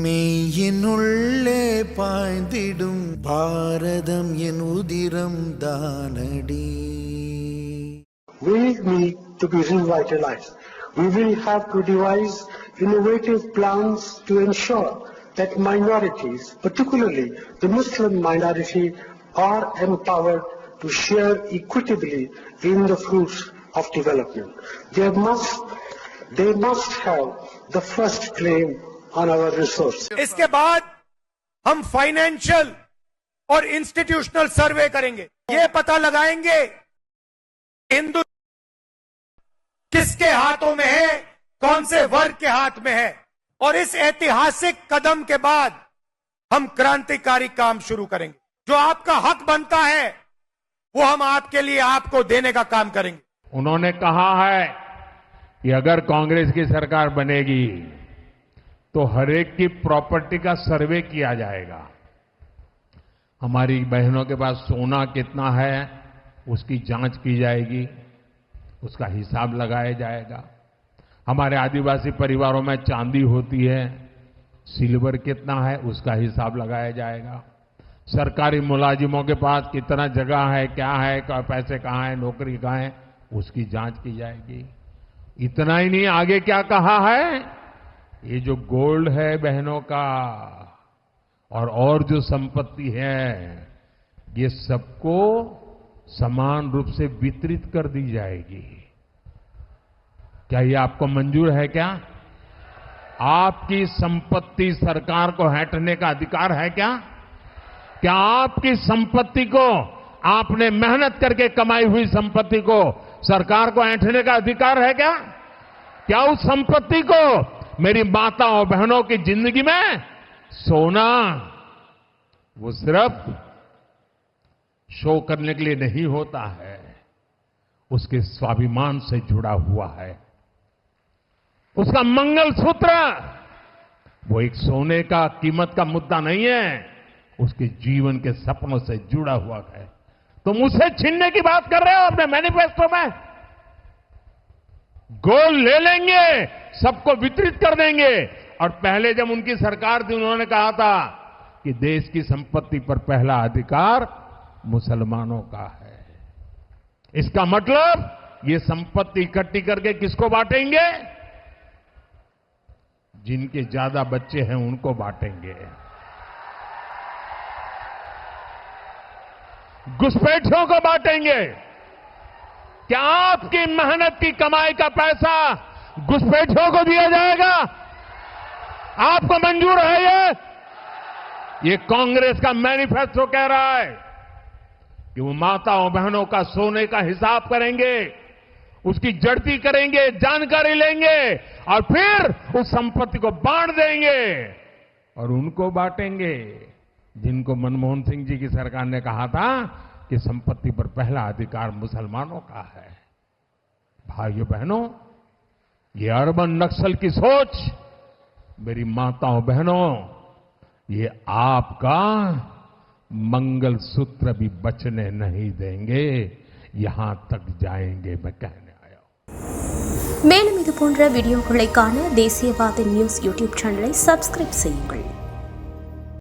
மெய்யினுள்ளே பாய்ந்திடும் பாரதம் என் உதிரம் தானடி. We need to be revitalized. We will have to devise innovative plans to ensure that minorities, particularly the Muslim minority, are empowered to share equitably in the fruits of development. They must have the first claim on our resources. इसके बाद हम financial और institutional सर्वे करेंगे. ये पता लगाएंगे हिंदू किसके हाथों में है, कौन से वर्ग के हाथ में है. और इस ऐतिहासिक कदम के बाद हम क्रांतिकारी काम शुरू करेंगे. जो आपका हक बनता है वो हम आपके लिए आपको देने का काम करेंगे. उन्होंने कहा है कि अगर कांग्रेस की सरकार बनेगी तो हर एक की प्रॉपर्टी का सर्वे किया जाएगा. हमारी बहनों के पास सोना कितना है उसकी जांच की जाएगी, उसका हिसाब लगाया जाएगा. हमारे आदिवासी परिवारों में चांदी होती है, सिल्वर कितना है उसका हिसाब लगाया जाएगा. सरकारी मुलाजिमों के पास कितना जगह है, क्या है, पैसे कहाँ है, नौकरी कहाँ है, उसकी जांच की जाएगी. इतना ही नहीं, आगे क्या कहा है, ये जो गोल्ड है बहनों का और जो संपत्ति है ये सबको समान रूप से वितरित कर दी जाएगी. क्या ये आपको मंजूर है? क्या आपकी संपत्ति सरकार को हटने का अधिकार है? क्या आपकी संपत्ति को, आपने मेहनत करके कमाई हुई संपत्ति को सरकार को ऐंठने का अधिकार है? क्या उस संपत्ति को मेरी माताओं बहनों की जिंदगी में सोना वो सिर्फ शो करने के लिए नहीं होता है, उसके स्वाभिमान से जुड़ा हुआ है. उसका मंगलसूत्र वो एक सोने का कीमत का मुद्दा नहीं है, उसके जीवन के सपनों से जुड़ा हुआ है. तुम उसे छीनने की बात कर रहे हो अपने मैनिफेस्टो में. गोल्ड ले लेंगे, सबको वितरित कर देंगे. और पहले जब उनकी सरकार थी उन्होंने कहा था कि देश की संपत्ति पर पहला अधिकार मुसलमानों का है. इसका मतलब ये संपत्ति इकट्ठी करके किसको बांटेंगे? जिनके ज्यादा बच्चे हैं उनको बांटेंगे. घुसपैठियों को बांटेंगे. क्या आपकी मेहनत की कमाई का पैसा घुसपैठियों को दिया जाएगा? आपको मंजूर है? ये कांग्रेस का मैनिफेस्टो कह रहा है कि वो माताओं बहनों का सोने का हिसाब करेंगे, उसकी जड़ती करेंगे, जानकारी लेंगे और फिर उस संपत्ति को बांट देंगे. और उनको बांटेंगे जिनको मनमोहन सिंह जी की सरकार ने कहा था कि संपत्ति पर पहला अधिकार मुसलमानों का है. भाइयों बहनों, ये अर्बन नक्सल की सोच मेरी माताओं बहनों, ये आपका मंगलसूत्र भी बचने नहीं देंगे, यहां तक जाएंगे. मैं कहने आया हूं. மேலும் இது போன்ற வீடியோக்களை காண தேசியவாத நியூஸ் யூடியூப் சேனலை சப்ஸ்கிரைப் செய்யுங்கள்.